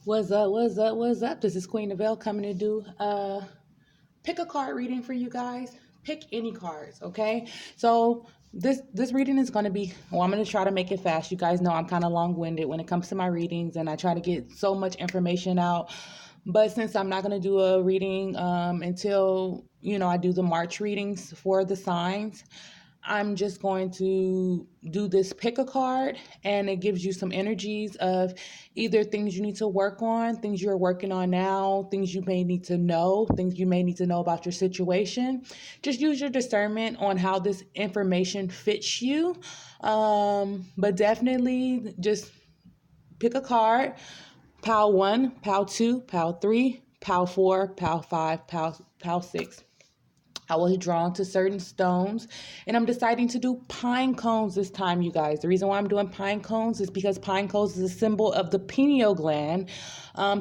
What's up? What's up? What's up? This is Queen Novelle coming to do pick a card reading for you guys. Pick any cards, okay? So this reading is going to be, well, I'm going to try to make it fast. You guys know I'm kind of long-winded when it comes to my readings, and I try to get so much information out. But since I'm not going to do a reading until I do the March readings for the signs, I'm just going to do this pick a card, and it gives you some energies of either things you need to work on, things you're working on now, things you may need to know, things you may need to know about your situation. Just use your discernment on how this information fits you. But definitely just pick a card. Pile 1, pile 2, pile 3, pile 4, pile 5, pile 6. I was drawn to certain stones, and I'm deciding to do pine cones this time, you guys. The reason why I'm doing pine cones is because pine cones is a symbol of the pineal gland.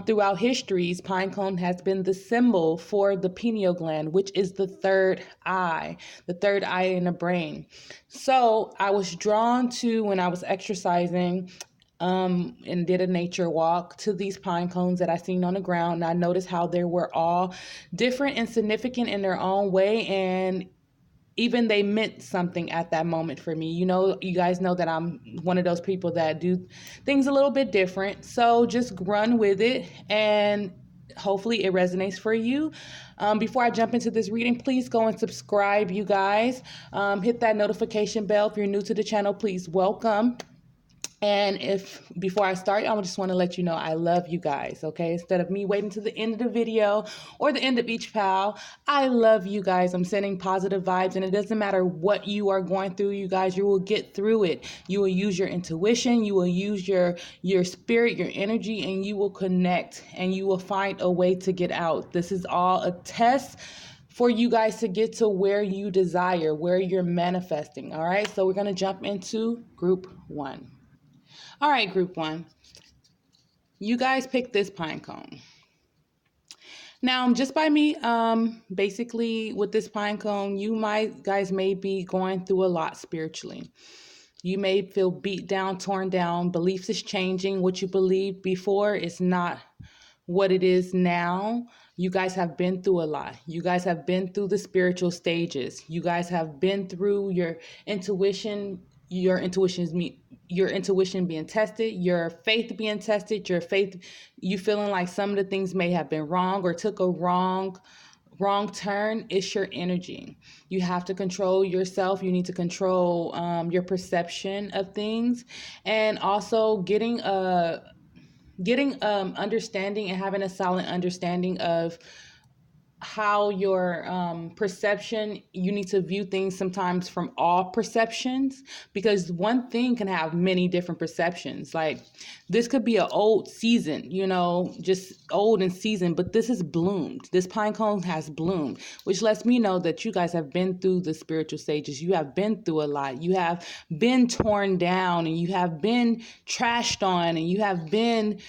Throughout histories, pine cone has been the symbol for the pineal gland, which is the third eye in the brain. So I was drawn to, when I was exercising, and did a nature walk, to these pine cones that I seen on the ground. And I noticed how they were all different and significant in their own way, and even they meant something at that moment for me. You guys know that I'm one of those people that do things a little bit different. So just run with it, and hopefully it resonates for you. Before I jump into this reading, please go and subscribe, you guys. Hit that notification bell. If you're new to the channel, please welcome. And if before I start, I just want to let you know I love you guys, okay? Instead of me waiting to the end of the video or the end of each pal, I love you guys. I'm sending positive vibes, and it doesn't matter what you are going through, you guys, you will get through it. You will use your intuition, you will use your spirit, your energy, and you will connect, and you will find a way to get out. This is all a test for you guys to get to where you desire, where you're manifesting, all right? So we're going to jump into group 1. All right, group 1. You guys picked this pine cone. Now, just by me, basically with this pine cone, guys may be going through a lot spiritually. You may feel beat down, torn down. Beliefs is changing. What you believed before is not what it is now. You guys have been through a lot. You guys have been through the spiritual stages. You guys have been through your intuition. Your intuition being tested, your faith being tested, you feeling like some of the things may have been wrong or took a wrong turn. It's your energy. You have to control yourself. You need to control your perception of things, and also getting understanding and having a solid understanding of how your perception, you need to view things sometimes from all perceptions, because one thing can have many different perceptions. Like, this could be an old season, just old and seasoned, but this is bloomed. This pine cone has bloomed, which lets me know that you guys have been through the spiritual stages. You have been through a lot. You have been torn down, and you have been trashed on, and you have been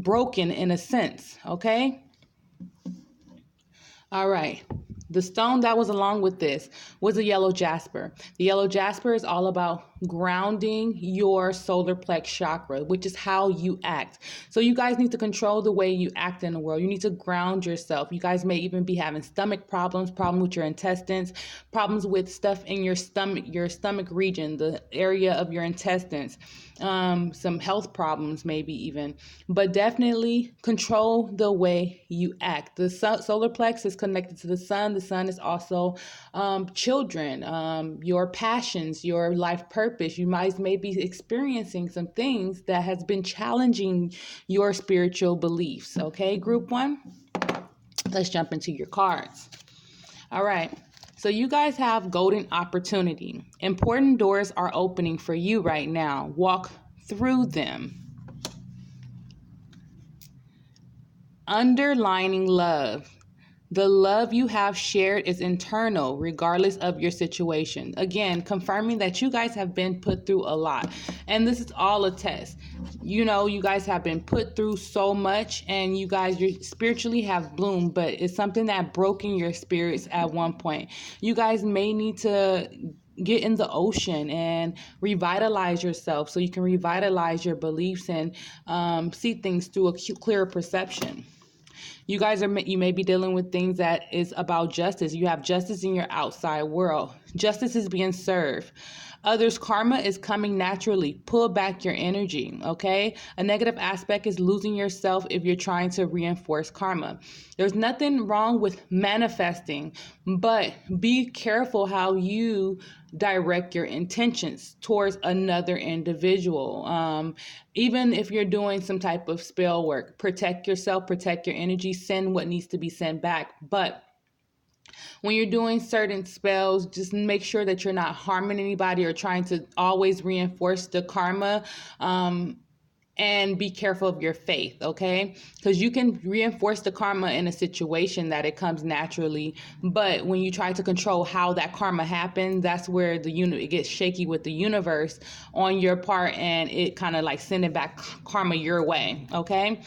broken in a sense, okay? All right. The stone that was along with this was a yellow jasper. The yellow jasper is all about grounding your solar plex chakra, which is how you act. So you guys need to control the way you act in the world. You need to ground yourself. You guys may even be having stomach problems with your intestines, problems with stuff in your stomach region, the area of your intestines, some health problems maybe even. But definitely control the way you act. The solar plex is connected to the sun. The sun is also children, your passions, your life purpose. You may be experiencing some things that has been challenging your spiritual beliefs. Okay, group 1? Let's jump into your cards. All right. So you guys have golden opportunity. Important doors are opening for you right now. Walk through them. Underlining love. The love you have shared is internal, regardless of your situation. Again, confirming that you guys have been put through a lot. And this is all a test. You guys have been put through so much, and you spiritually have bloomed, but it's something that broke in your spirits at one point. You guys may need to get in the ocean and revitalize yourself so you can revitalize your beliefs and see things through a clearer perception. You may be dealing with things that is about justice. You have justice in your outside world. Justice is being served. Others' karma is coming naturally. Pull back your energy, okay? A negative aspect is losing yourself if you're trying to reinforce karma. There's nothing wrong with manifesting, but be careful how you direct your intentions towards another individual. Even if you're doing some type of spell work, protect yourself, protect your energy, send what needs to be sent back. But when you're doing certain spells, just make sure that you're not harming anybody or trying to always reinforce the karma. And be careful of your faith, okay? Because you can reinforce the karma in a situation that it comes naturally, but when you try to control how that karma happens, that's where it gets shaky with the universe on your part, and it kind of like sending back karma your way, okay?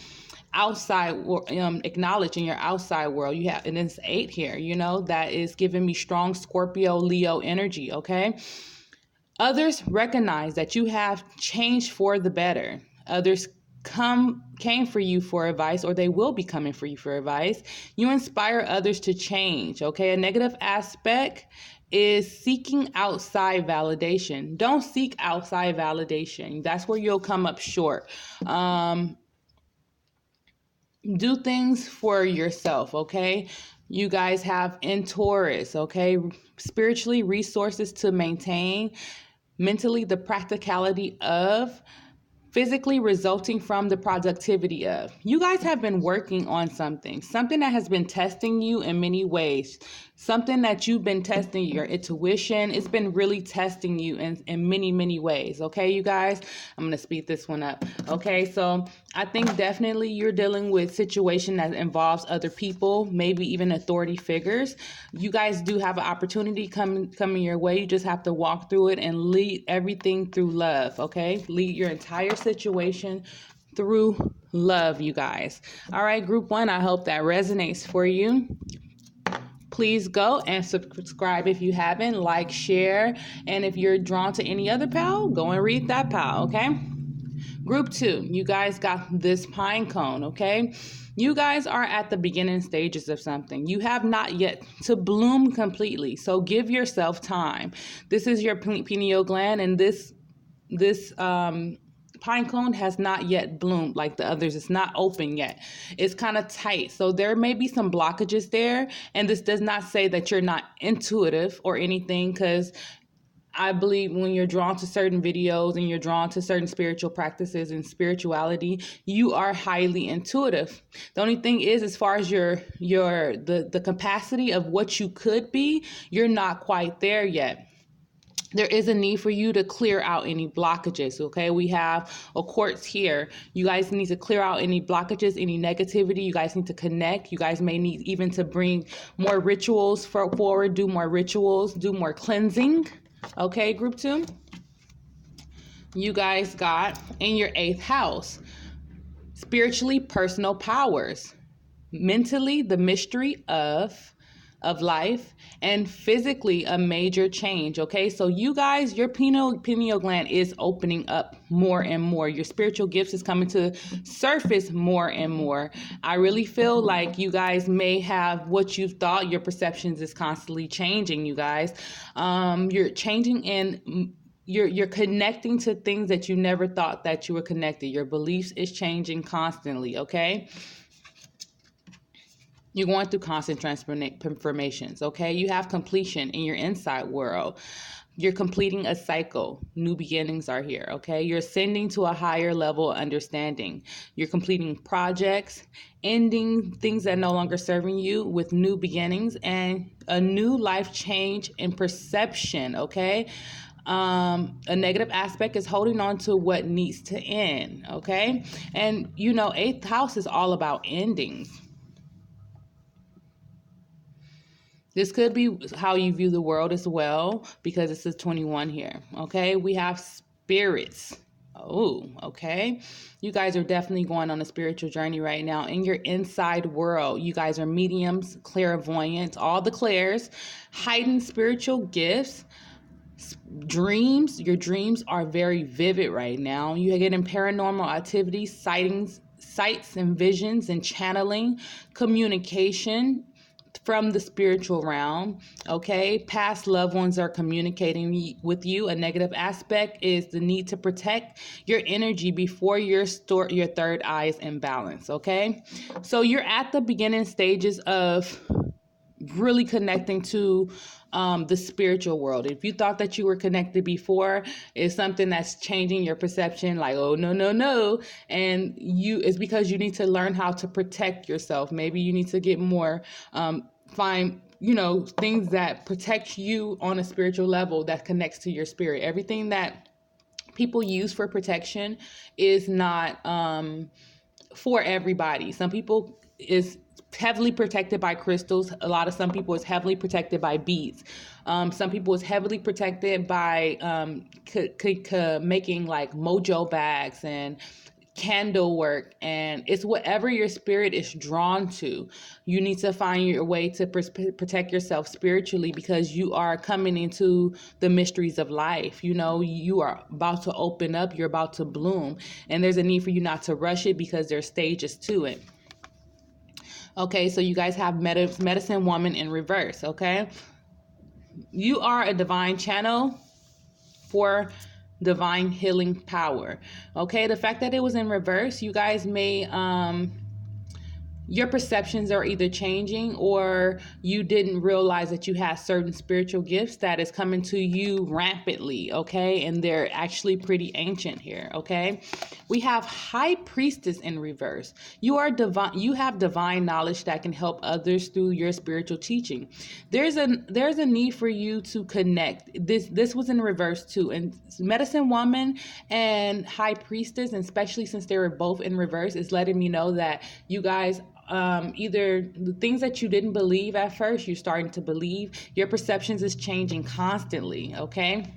Outside, acknowledge in your outside world, you have, and it's 8 here, that is giving me strong Scorpio, Leo energy, okay? Others recognize that you have changed for the better. Others came for you for advice, or they will be coming for you for advice. You inspire others to change, okay? A negative aspect is seeking outside validation. Don't seek outside validation. That's where you'll come up short. Do things for yourself, okay? You guys have in Taurus, okay? Spiritually, resources to maintain. Mentally, the practicality of. Physically, resulting from the productivity of. You guys have been working on something that has been testing you in many ways. Something that you've been testing, your intuition. It's been really testing you in many, many ways. Okay, you guys? I'm going to speed this one up. Okay, so I think definitely you're dealing with situation that involves other people, maybe even authority figures. You guys do have an opportunity coming your way. You just have to walk through it and lead everything through love, okay? Lead your entire situation through love, you guys. All right, group 1, I hope that resonates for you. Please go and subscribe if you haven't, like, share, and if you're drawn to any other pal, go and read that pal, okay? Group 2, you guys got this pine cone, okay? You guys are at the beginning stages of something. You have not yet to bloom completely, so give yourself time. This is your pineal gland, and this pine cone has not yet bloomed like the others. It's not open yet. It's kind of tight. So there may be some blockages there. And this does not say that you're not intuitive or anything, because I believe when you're drawn to certain videos and you're drawn to certain spiritual practices and spirituality, you are highly intuitive. The only thing is, as far as the capacity of what you could be, you're not quite there yet. There is a need for you to clear out any blockages, okay? We have a quartz here. You guys need to clear out any blockages, any negativity. You guys need to connect. You guys may need even to bring more rituals forward, do more rituals, do more cleansing, okay, group 2? You guys got in your 8th house, spiritually, personal powers. Mentally, the mystery of life, and physically a major change, okay? So you guys, your pineal gland is opening up more and more. Your spiritual gifts is coming to surface more and more. I really feel like you guys may have what you thought. Your perceptions is constantly changing, you guys. You're changing and you're connecting to things that you never thought that you were connected. Your beliefs is changing constantly, okay? You're going through constant transformations, okay? You have completion in your inside world. You're completing a cycle. New beginnings are here, okay? You're ascending to a higher level of understanding. You're completing projects, ending things that no longer serving you with new beginnings and a new life change in perception, okay? A negative aspect is holding on to what needs to end, okay? And, 8th house is all about endings. This could be how you view the world as well, because this is 21 here, okay? We have spirits. Oh, okay. You guys are definitely going on a spiritual journey right now in your inside world. You guys are mediums, clairvoyants, all the clairs, heightened spiritual gifts, Dreams, your dreams are very vivid right now. You're getting paranormal activities, sightings, sights and visions, and channeling, communication from the spiritual realm. Okay, past loved ones are communicating with you. A negative aspect is the need to protect your energy before your third eye is in balance. Okay, so you're at the beginning stages of really connecting to the spiritual world. If you thought that you were connected before, it's something that's changing your perception, like, oh no, no, no. And it's because you need to learn how to protect yourself. Maybe you need to get more find things that protect you on a spiritual level that connects to your spirit. Everything that people use for protection is not for everybody. Some people is heavily protected by crystals. Some people is heavily protected by beads. Some people is heavily protected by making like mojo bags and candle work, and it's whatever your spirit is drawn to. You need to find your way to protect yourself spiritually, because you are coming into the mysteries of life. You are about to open up, you're about to bloom, and there's a need for you not to rush it, because there's stages to it. Okay, so you guys have medicine woman in reverse. Okay, you are a divine channel for divine healing power. Okay, the fact that it was in reverse, you guys may your perceptions are either changing, or you didn't realize that you had certain spiritual gifts that is coming to you rampantly. Okay, and they're actually pretty ancient here. Okay, we have high priestess in reverse. You are divine. You have divine knowledge that can help others through your spiritual teaching. There's a need for you to connect. This was in reverse too, and medicine woman and high priestess, and especially since they were both in reverse, is letting me know that you guys either the things that you didn't believe at first, you're starting to believe. Your perceptions is changing constantly. Okay,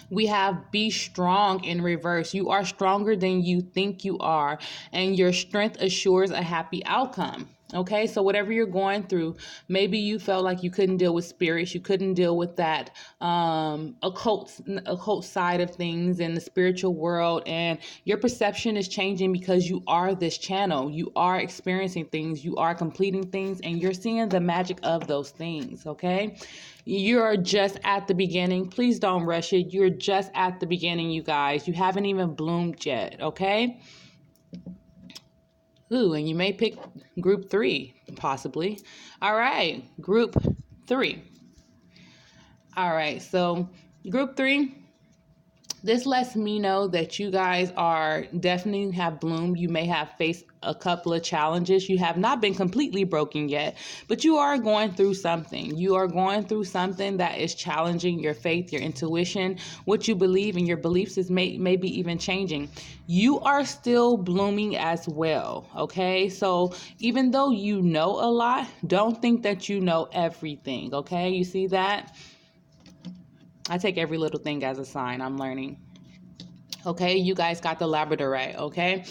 we have be strong in reverse. You are stronger than you think you are, and your strength assures a happy outcome. Okay, so whatever you're going through, maybe you felt like you couldn't deal with spirits, you couldn't deal with that occult side of things in the spiritual world, and your perception is changing because you are this channel. You are experiencing things, you are completing things, and you're seeing the magic of those things. Okay, you're just at the beginning. Please don't rush it. You're just at the beginning, you guys. You haven't even bloomed yet. Okay. Ooh, and you may pick group 3, possibly. All right, group 3. All right, so group 3, this lets me know that you guys are definitely have bloomed. You may have faced a couple of challenges. You have not been completely broken yet, but you are going through something. You are going through something that is challenging your faith, your intuition, what you believe, and your beliefs is maybe even changing. You are still blooming as well. Okay, so even though you know a lot, don't think that you know everything. Okay, you see that? I take every little thing as a sign. I'm learning. Okay, you guys got the labradorite. Okay,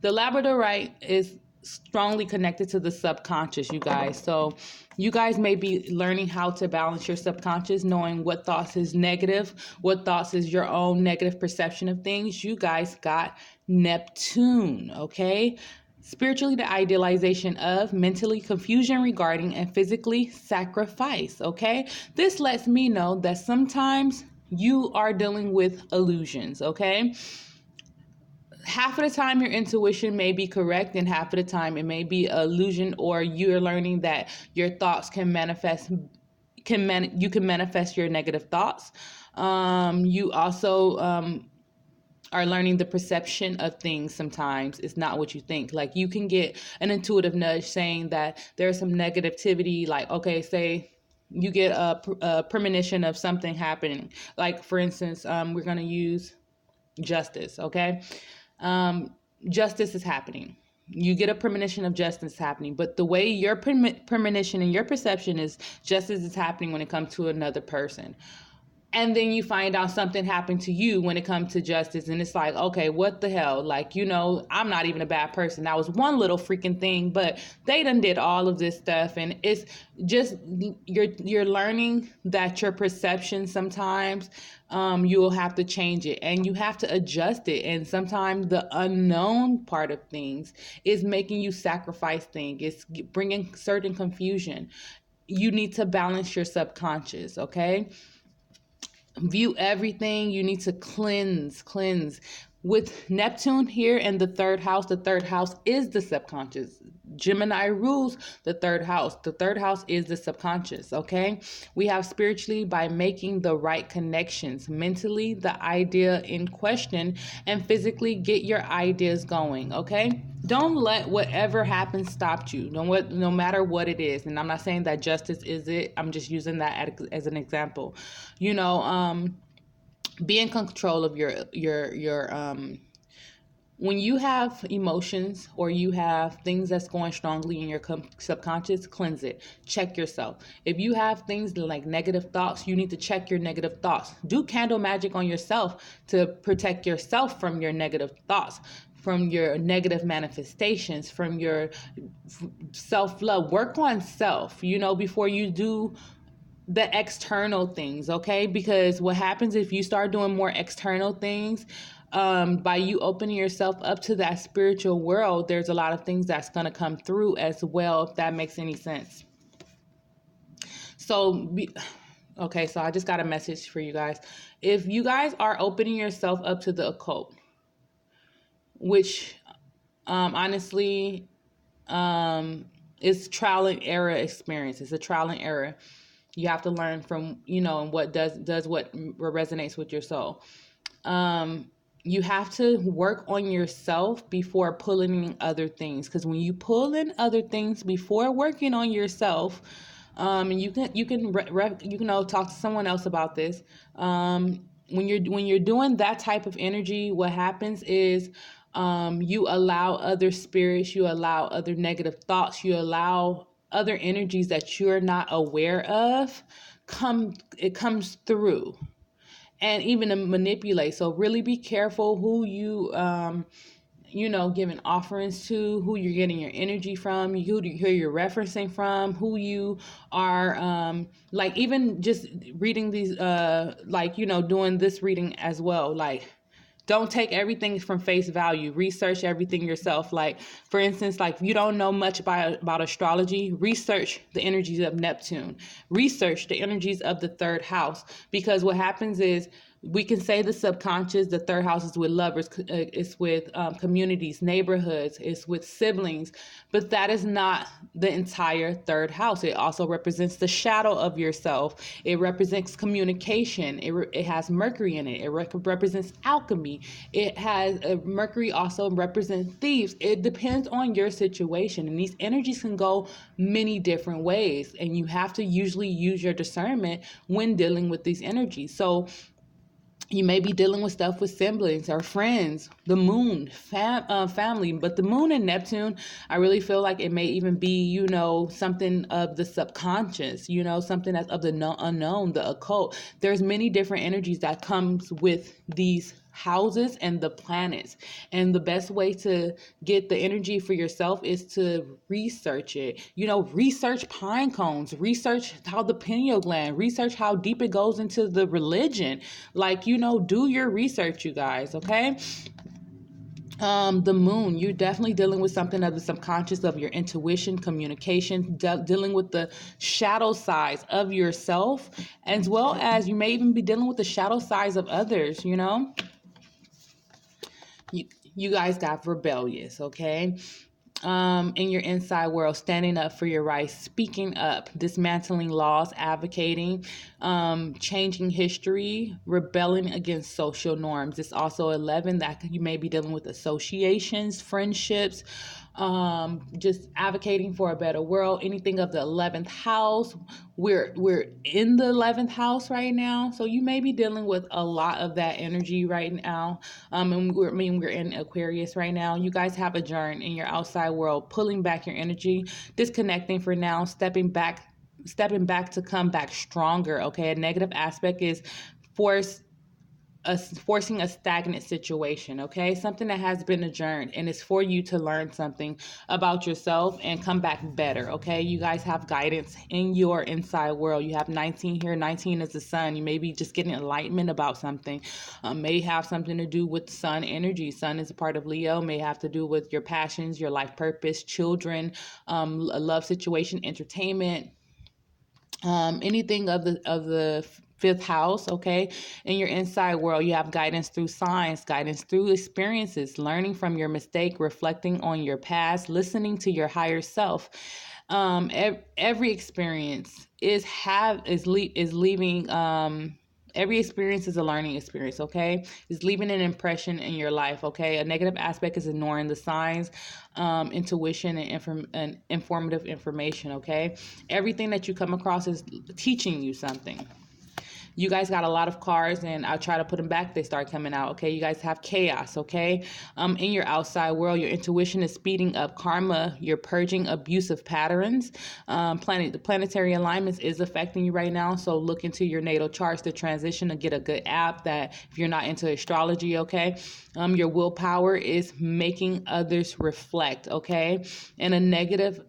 the labradorite is strongly connected to the subconscious, you guys. So you guys may be learning how to balance your subconscious, knowing what thoughts is negative, what thoughts is your own negative perception of things. You guys got Neptune. Okay, spiritually, the idealization of, mentally, confusion regarding, and physically, sacrifice. Okay, this lets me know that sometimes you are dealing with illusions. Okay, half of the time your intuition may be correct, and half of the time it may be an illusion, or you're learning that your thoughts can manifest. You can manifest your negative thoughts. You also are learning the perception of things. Sometimes it's not what you think. Like, you can get an intuitive nudge saying that there's some negativity. Like, okay, say you get a premonition of something happening. Like, for instance, we're going to use justice. Okay, justice is happening. You get a premonition of justice happening, but the way your premonition and your perception is justice is happening when it comes to another person. And then you find out something happened to you when it comes to justice, and it's like, okay, what the hell? Like, I'm not even a bad person. That was one little freaking thing, but they done did all of this stuff. And it's just, you're learning that your perception sometimes, you'll have to change it and you have to adjust it. And sometimes the unknown part of things is making you sacrifice things. It's bringing certain confusion. You need to balance your subconscious, okay? View everything. You need to cleanse. With Neptune here in the third house is the subconscious. Gemini rules the third house. The third house is the subconscious, okay? We have spiritually by making the right connections, mentally the idea in question, and physically get your ideas going, okay? Don't let whatever happens stop you, no matter what it is. And I'm not saying that justice is it. I'm just using that as an example. Be in control of your when you have emotions or you have things that's going strongly in your subconscious, cleanse it. Check yourself. If you have things like negative thoughts, you need to check your negative thoughts. Do candle magic on yourself to protect yourself from your negative thoughts, from your negative manifestations, from your self-love. Work on self, before you do the external things, okay? Because what happens if you start doing more external things, by you opening yourself up to that spiritual world, there's a lot of things that's going to come through as well, if that makes any sense. Okay, so I just got a message for you guys. If you guys are opening yourself up to the occult, which honestly is trial and error experience. It's a trial and error. You have to learn from, what does what resonates with your soul. You have to work on yourself before pulling in other things. Because when you pull in other things before working on yourself, and you can talk to someone else about this. When you're doing that type of energy, what happens is you allow other spirits, you allow other negative thoughts, you allow other energies that you're not aware of it comes through, and even to manipulate. So really be careful who you giving offerings to, who you're getting your energy from, who you're referencing from, who you are like, even just reading these doing this reading as well. Like, don't take everything from face value. Research everything yourself. Like, for instance, like, if you don't know much about astrology, research the energies of Neptune. Research the energies of the third house. Because what happens is, we can say the subconscious, the third house is with lovers, it's with communities, neighborhoods, it's with siblings, but that is not the entire third house. It also represents the shadow of yourself. It represents communication. It has Mercury in it. It represents alchemy. It has Mercury also represents thieves. It depends on your situation, and these energies can go many different ways, and you have to usually use your discernment when dealing with these energies. So you may be dealing with stuff with siblings or friends, the moon, family. But the moon and Neptune, I really feel like it may even be, something of the subconscious, something that's of the unknown, the occult. There's many different energies that comes with these houses and the planets. And the best way to get the energy for yourself is to research it. Research pine cones, research how the pineal gland, research how deep it goes into the religion. Like, do your research, you guys, okay? The moon, you're definitely dealing with something of the subconscious, of your intuition, communication, dealing with the shadow sides of yourself, as well as you may even be dealing with the shadow sides of others, You guys got rebellious, okay? In your inside world, standing up for your rights, speaking up, dismantling laws, advocating, changing history, rebelling against social norms. It's also 11 that you may be dealing with associations, friendships, just advocating for a better world. Anything of the 11th house. We're in the 11th house right now, so you may be dealing with a lot of that energy right now. And we're in Aquarius right now. You guys have a journey in your outside world, pulling back your energy, disconnecting for now, stepping back to come back stronger. Okay, a negative aspect is forcing a stagnant situation, okay? Something that has been adjourned, and it's for you to learn something about yourself and come back better, okay? You guys have guidance in your inside world. You have 19 here. 19 is the sun. You may be just getting enlightenment about something. May have something to do with sun energy. Sun is a part of Leo. May have to do with your passions, your life purpose, children, a love situation, entertainment, anything of the fifth house, okay? In your inside world, you have guidance through signs, guidance through experiences, learning from your mistake, reflecting on your past, listening to your higher self. Every experience is leaving. Every experience is a learning experience, okay? It's leaving an impression in your life, okay? A negative aspect is ignoring the signs, intuition, and informative information, okay? Everything that you come across is teaching you something. You guys got a lot of cards, and I'll try to put them back. They start coming out, okay? You guys have chaos, okay? In your outside world, your intuition is speeding up karma. You're purging abusive patterns. The planetary alignments is affecting you right now, so look into your natal charts to transition to get a good app that if you're not into astrology, okay? Your willpower is making others reflect, okay? And a negative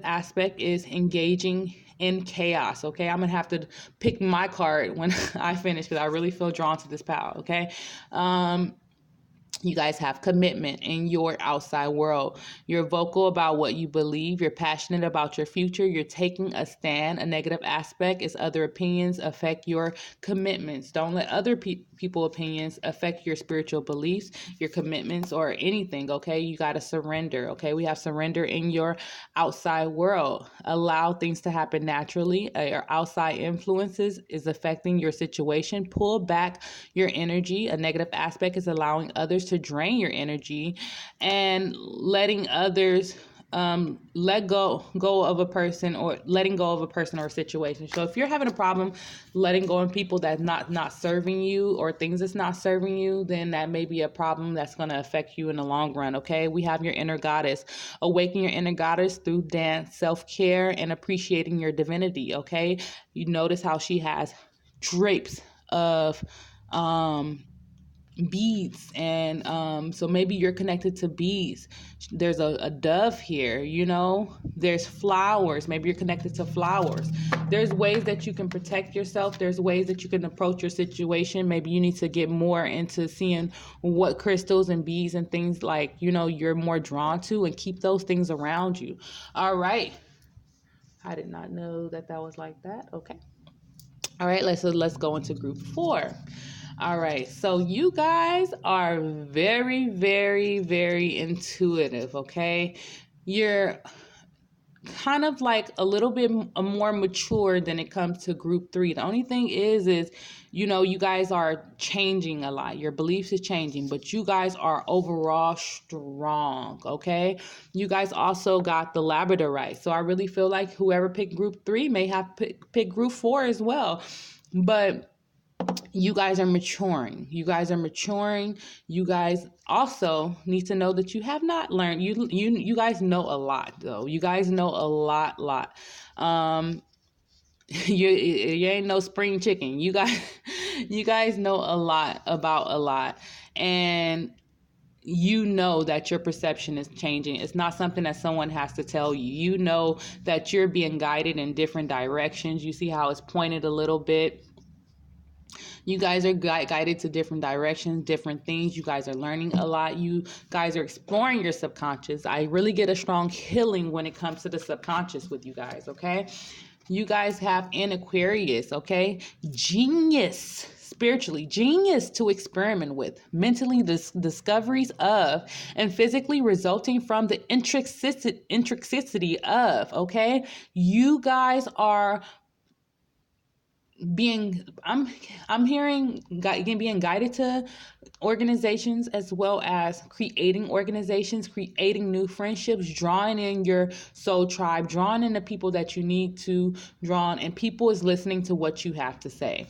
aspect is engaging in chaos, okay? I'm gonna have to pick my card when I finish because I really feel drawn to this pile, okay? You guys have commitment in your outside world. You're vocal about what you believe. You're passionate about your future. You're taking a stand. A negative aspect is other opinions affect your commitments. Don't let other people opinions affect your spiritual beliefs, your commitments, or anything, okay? You got to surrender, okay? We have surrender in your outside world. Allow things to happen naturally. Your outside influences is affecting your situation. Pull back your energy. A negative aspect is allowing others to drain your energy and letting others letting go of a person or a situation. So if you're having a problem letting go of people that's not serving you or things that's not serving you, then that may be a problem that's going to affect you in the long run, okay? We have your inner goddess. Awaken your inner goddess through dance, self-care, and appreciating your divinity, okay? You notice how she has drapes of beads, and so maybe you're connected to bees. There's a dove here, there's flowers. Maybe you're connected to flowers. There's ways that you can protect yourself. There's ways that you can approach your situation. Maybe you need to get more into seeing what crystals and bees and things like you're more drawn to, and keep those things around you. All right, I did not know that was like that. Okay. All right, let's go into group 4. All right, so you guys are very, very, very intuitive, okay? You're kind of like a little bit more mature than it comes to group 3. The only thing is you guys are changing a lot. Your beliefs is changing, but you guys are overall strong, okay? You guys also got the labradorite. So I really feel like whoever picked group 3 may have picked group 4 as well. But you guys are maturing. You guys also need to know that you have not learned. You guys know a lot, though. You guys know a lot. You ain't no spring chicken. You guys know a lot about a lot, and you know that your perception is changing. It's not something that someone has to tell you. You know that you're being guided in different directions. You see how it's pointed a little bit. You guys are guided to different directions, different things. You guys are learning a lot. You guys are exploring your subconscious. I really get a strong healing when it comes to the subconscious with you guys, okay? You guys have an Aquarius, okay? Genius, spiritually, genius to experiment with, mentally discoveries of, and physically resulting from the intricacity of, okay? You guys are I'm hearing being guided to organizations, as well as creating organizations, creating new friendships, drawing in your soul tribe, drawing in the people that you need to draw on, and people is listening to what you have to say.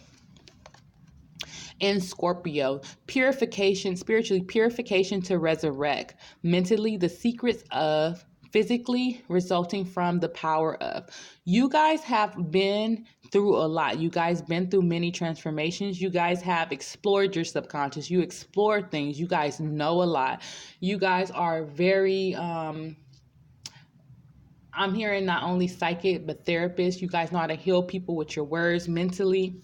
In Scorpio, purification, spiritually, purification to resurrect. Mentally, the secrets of physically resulting from the power of. You guys have been through a lot. You guys been through many transformations. You guys have explored your subconscious. You explored things. You guys know a lot. You guys are very I'm hearing not only psychic but therapist. You guys know how to heal people with your words mentally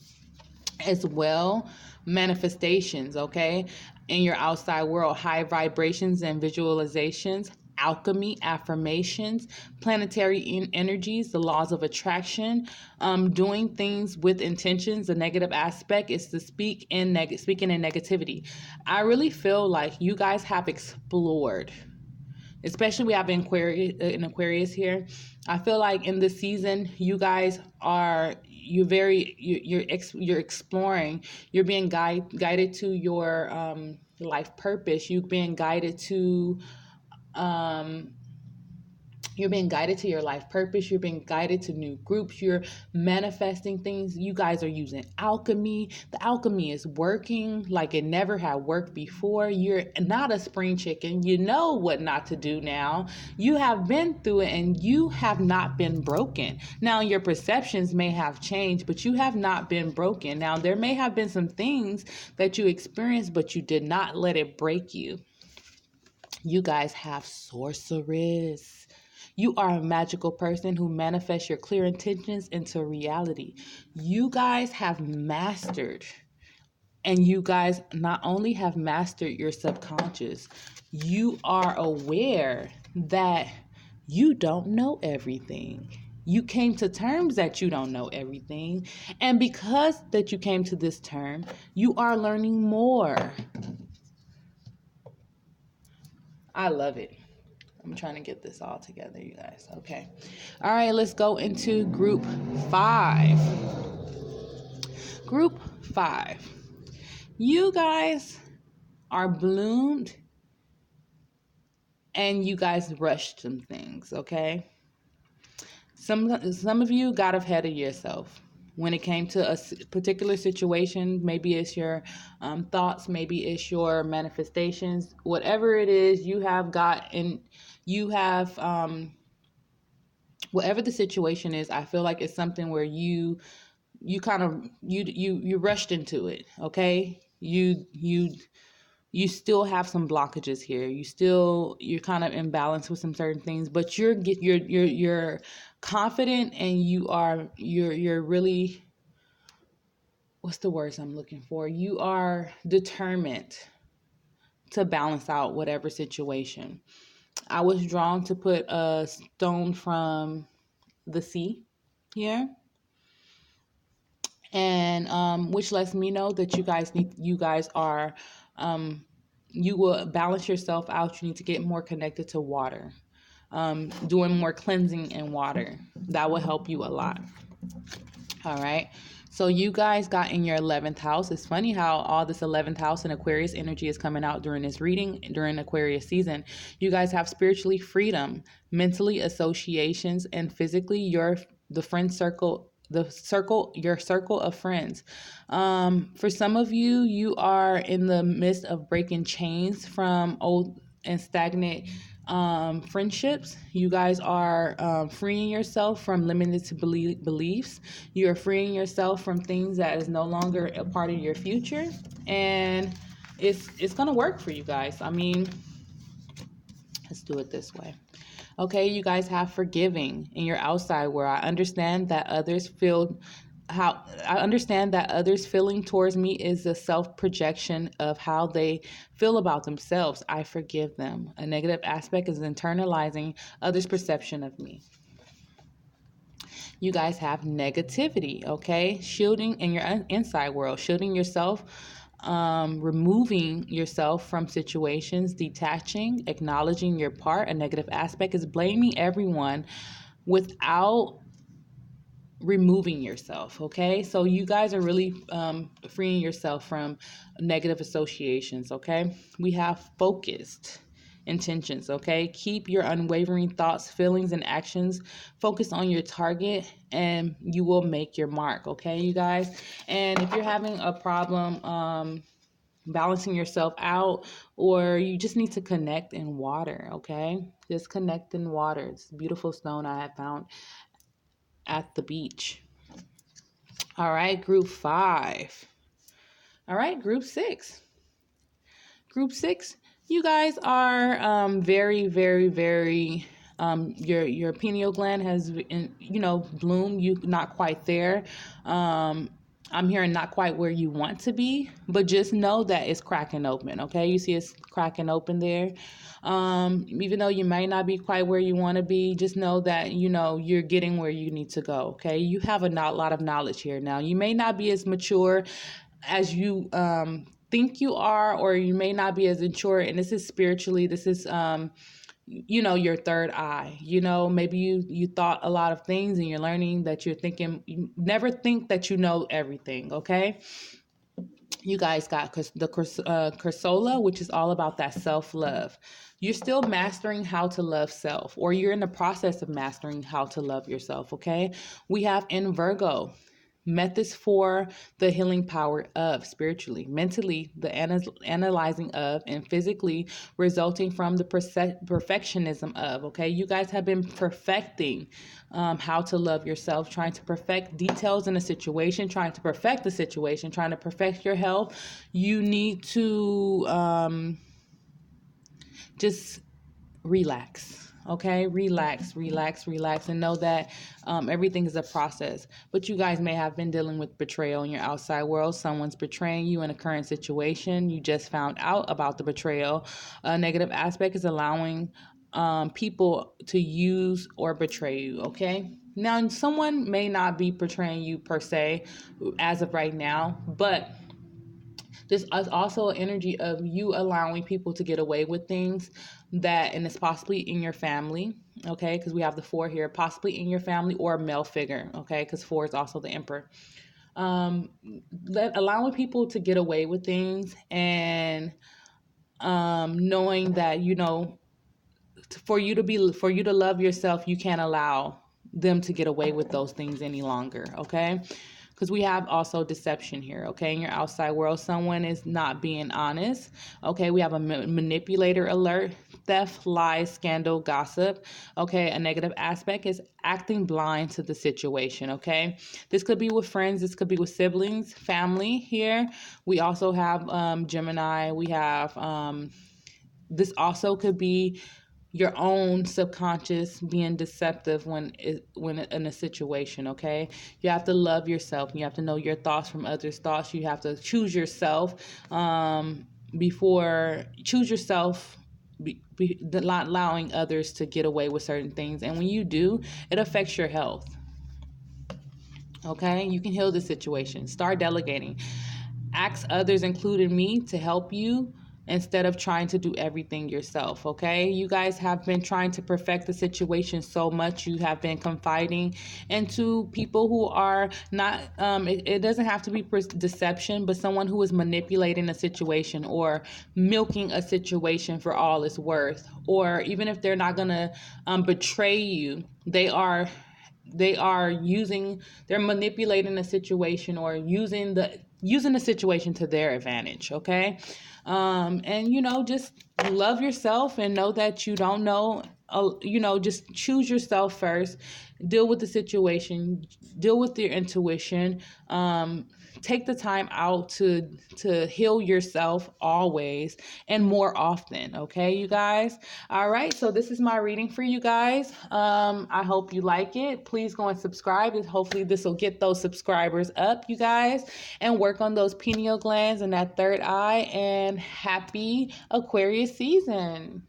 as well. Manifestations, okay, in your outside world, high vibrations and visualizations, alchemy, affirmations, planetary energies, the laws of attraction, doing things with intentions. The negative aspect is to speaking in negativity. I really feel like you guys have explored, especially we have Aquarius here. I feel like in this season, you guys are you're exploring. You're being guided to your life purpose. Um, you're being guided to your life purpose. You're being guided to new groups. You're manifesting things. You guys are using alchemy. The alchemy is working like it never had worked before. You're not a spring chicken. You know what not to do now. You have been through it and you have not been broken. Now, your perceptions may have changed, but you have not been broken. Now, there may have been some things that you experienced, but you did not let it break you. You guys have sorceress. You are a magical person who manifests your clear intentions into reality. You guys have mastered, and you guys not only have mastered your subconscious, you are aware that you don't know everything. You came to terms that you don't know everything. And because that you came to this term, you are learning more. I love it. I'm trying to get this all together, you guys. Okay. All right, let's go into group 5. Group 5. You guys are bloomed and you guys rushed some things, okay? Some of you got ahead of yourself when it came to a particular situation. Maybe it's your thoughts, maybe it's your manifestations, whatever it is you have whatever the situation is. I feel like it's something where you kind of you rushed into it, okay? You still have some blockages here. You're kind of imbalanced with some certain things, but you're confident and you're really, what's the words I'm looking for? You are determined to balance out whatever situation. I was drawn to put a stone from the sea here, and which lets me know that you will balance yourself out. You need to get more connected to water, doing more cleansing in water. That will help you a lot. All right. So you guys got in your 11th house. It's funny how all this 11th house and Aquarius energy is coming out during this reading, during Aquarius season. You guys have spiritually freedom, mentally associations, and physically your circle of friends. For some of you, you are in the midst of breaking chains from old and stagnant friendships. You guys are freeing yourself from limited to beliefs. You're freeing yourself from things that is no longer a part of your future, and it's gonna work for you guys. I mean, let's do it this way. Okay, you guys have forgiving in your outside world. I understand that others feeling towards me is a self-projection of how they feel about themselves. I forgive them. A negative aspect is internalizing others' perception of me. You guys have negativity, okay? Shielding in your inside world, shielding yourself, removing yourself from situations, detaching, acknowledging your part. A negative aspect is blaming everyone without removing yourself. Okay, so you guys are really freeing yourself from negative associations. Okay, we have focused intentions. Okay, keep your unwavering thoughts, feelings, and actions focused on your target and you will make your mark. Okay, you guys. And if you're having a problem balancing yourself out, or you just need to connect in water, okay? Just connect in water. It's a beautiful stone I had found at the beach. All right, group 5. All right, group 6. Group 6, you guys are very, very, very your pineal gland has bloomed. You not quite there. I'm hearing not quite where you want to be, but just know that it's cracking open. Okay, you see it's cracking open there. Even though you might not be quite where you want to be, just know that you're getting where you need to go. Okay, you have a lot of knowledge here now. You may not be as mature as you think you are, or you may not be as mature. And this is spiritually, this is your third eye. Maybe you thought a lot of things, and you're learning that you're thinking. You never think that you know everything. Okay, you guys got the Cursola, which is all about that self-love. You're still mastering how to love self, or you're in the process of mastering how to love yourself. Okay, we have in Virgo methods for the healing power of spiritually, mentally, the analyzing of, and physically resulting from the perfectionism of. Okay, you guys have been perfecting how to love yourself, trying to perfect details in a situation, trying to perfect the situation, trying to perfect your health. You need to just relax. Okay, relax, and know that everything is a process. But you guys may have been dealing with betrayal in your outside world. Someone's betraying you in a current situation. You just found out about the betrayal. A negative aspect is allowing people to use or betray you. Okay, now someone may not be betraying you per se as of right now, but this is also an energy of you allowing people to get away with things and it's possibly in your family, okay? Because we have the 4 here, possibly in your family or a male figure, okay? Because 4 is also the emperor. Allowing people to get away with things, and knowing that for you to love yourself, you can't allow them to get away with those things any longer, okay? Because we have also deception here, okay? In your outside world, someone is not being honest, okay? We have a manipulator alert, theft, lies, scandal, gossip, okay? A negative aspect is acting blind to the situation, okay? This could be with friends, this could be with siblings, family here. We also have Gemini, we have, this also could be your own subconscious being deceptive when in a situation. Okay, you have to love yourself. You have to know your thoughts from others' thoughts. You have to choose yourself before choose yourself. Not allowing others to get away with certain things, and when you do, it affects your health. Okay, you can heal the situation. Start delegating. Ask others, including me, to help you instead of trying to do everything yourself. Okay, you guys have been trying to perfect the situation so much. You have been confiding into people who are not it doesn't have to be deception, but someone who is manipulating a situation or milking a situation for all it's worth. Or even if they're not gonna betray you, they're manipulating a situation, or using the situation to their advantage. Okay, and just love yourself and know that you don't know. Just choose yourself first. Deal with the situation. Deal with your intuition. Take the time out to heal yourself always and more often. Okay, you guys. All right. So this is my reading for you guys. I hope you like it. Please go and subscribe, and hopefully this will get those subscribers up, you guys, and work on those pineal glands and that third eye. And happy Aquarius season.